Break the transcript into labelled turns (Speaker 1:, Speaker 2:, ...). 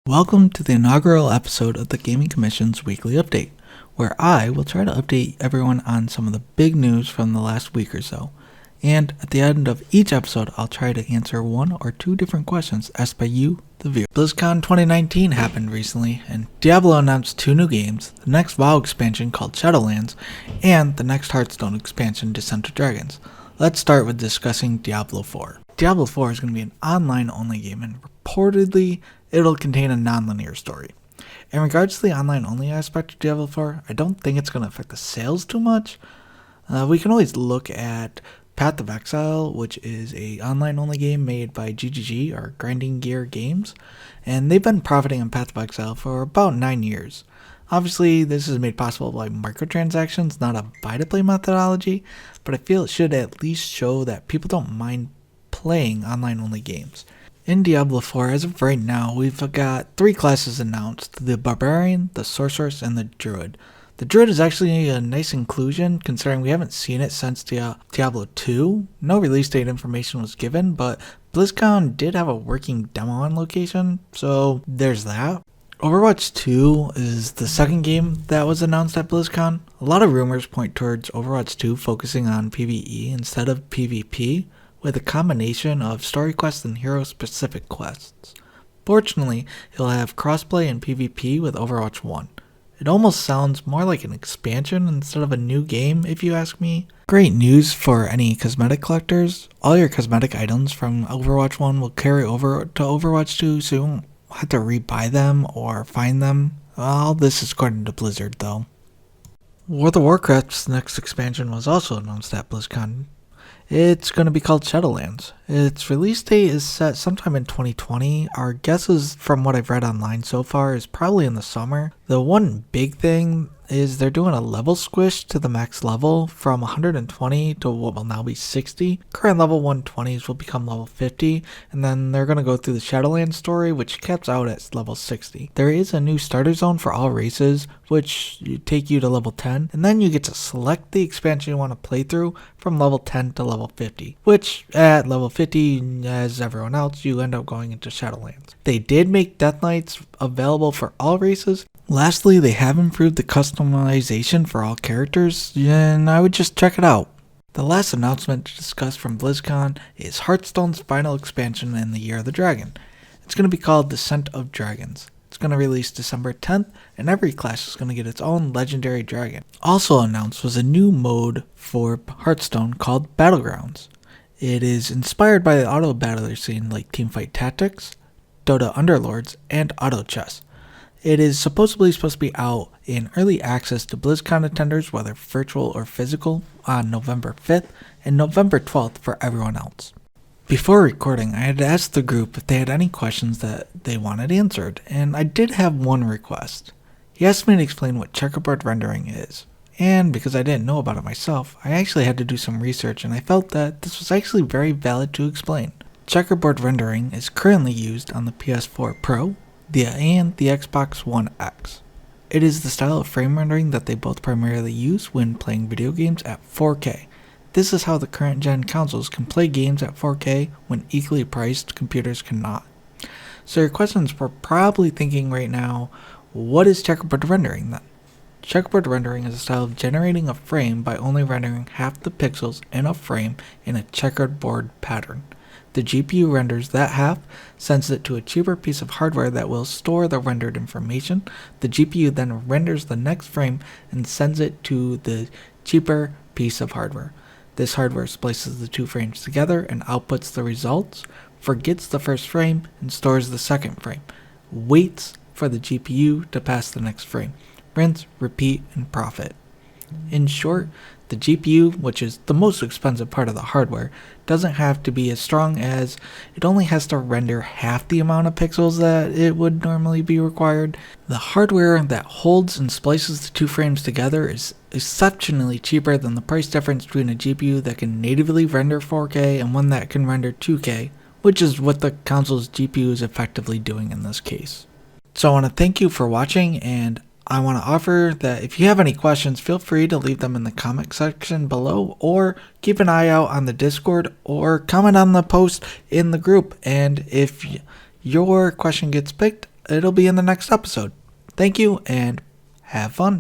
Speaker 1: Welcome to the inaugural episode of the Gaming Commission's weekly update, where I will try to update everyone on some of the big news from the last week or so. And at the end of each episode, I'll try to answer one or two different questions asked by you, the viewer. BlizzCon 2019 happened recently, and Diablo announced 2 new games, the next WoW expansion called Shadowlands, and the next Hearthstone expansion, Descent of Dragons. Let's start with discussing Diablo 4. Diablo 4 is going to be an online-only game, and reportedly, it'll contain a non-linear story. In regards to the online-only aspect of Diablo 4, I don't think it's going to affect the sales too much. We can always look at Path of Exile, which is a online-only game made by GGG, or Grinding Gear Games, and they've been profiting on Path of Exile for about 9 years. Obviously, this is made possible by microtransactions, not a buy-to-play methodology, but I feel it should at least show that people don't mind playing online-only games. In Diablo 4, as of right now, we've got 3 classes announced: the Barbarian, the Sorceress, and the Druid. The Druid is actually a nice inclusion, considering we haven't seen it since Diablo 2. No release date information was given, but BlizzCon did have a working demo on location, so there's that. Overwatch 2 is the second game that was announced at BlizzCon. A lot of rumors point towards Overwatch 2 focusing on PvE instead of PvP, with a combination of story quests and hero-specific quests. Fortunately, it'll have crossplay and PvP with Overwatch 1. It almost sounds more like an expansion instead of a new game, if you ask me. Great news for any cosmetic collectors. All your cosmetic items from Overwatch 1 will carry over to Overwatch 2, so you won't have to rebuy them or find them. All this is according to Blizzard, though. World of Warcraft's next expansion was also announced at BlizzCon. It's going to be called Shadowlands. Its release date is set sometime in 2020. Our guesses from what I've read online so far is probably in the summer. The one big thing is they're doing a level squish to the max level from 120 to what will now be 60. Current level 120s will become level 50, and then they're going to go through the Shadowlands story, which caps out at level 60. There is a new starter zone for all races, which take you to level 10, and then you get to select the expansion you want to play through from level 10 to level 50, which at level 50, as everyone else, you end up going into Shadowlands. They did make Death Knights available for all races. Lastly, they have improved the customization for all characters, and I would just check it out. The last announcement to discuss from BlizzCon is Hearthstone's final expansion in the Year of the Dragon. It's going to be called Descent of Dragons. It's going to release December 10th, and every class is going to get its own legendary dragon. Also announced was a new mode for Hearthstone called Battlegrounds. It is inspired by the auto battler scene like Teamfight Tactics, Dota Underlords, and Auto Chess. It is supposed to be out in early access to BlizzCon attenders, whether virtual or physical, on November 5th and November 12th for everyone else. Before recording, I had asked the group if they had any questions that they wanted answered, and I did have one request. He asked me to explain what checkerboard rendering is, and because I didn't know about it myself, I actually had to do some research, and I felt that this was actually very valid to explain. Checkerboard rendering is currently used on the PS4 Pro, and the Xbox One X. It is the style of frame rendering that they both primarily use when playing video games at 4K. This is how the current gen consoles can play games at 4K when equally priced computers cannot. So your questions were probably thinking right now, what is checkerboard rendering then? Checkerboard rendering is a style of generating a frame by only rendering half the pixels in a frame in a checkered board pattern. The GPU renders that half, sends it to a cheaper piece of hardware that will store the rendered information. The GPU then renders the next frame and sends it to the cheaper piece of hardware. This hardware splices the 2 frames together and outputs the results, forgets the first frame and stores the second frame, waits for the GPU to pass the next frame, rinse, repeat, and profit. In short, the GPU, which is the most expensive part of the hardware, doesn't have to be as strong, as it only has to render half the amount of pixels that it would normally be required. The hardware that holds and splices the 2 frames together is exceptionally cheaper than the price difference between a GPU that can natively render 4K and one that can render 2K, which is what the console's GPU is effectively doing in this case. So I want to thank you for watching, and I want to offer that if you have any questions, feel free to leave them in the comment section below, or keep an eye out on the Discord, or comment on the post in the group. And if your question gets picked, it'll be in the next episode. Thank you and have fun.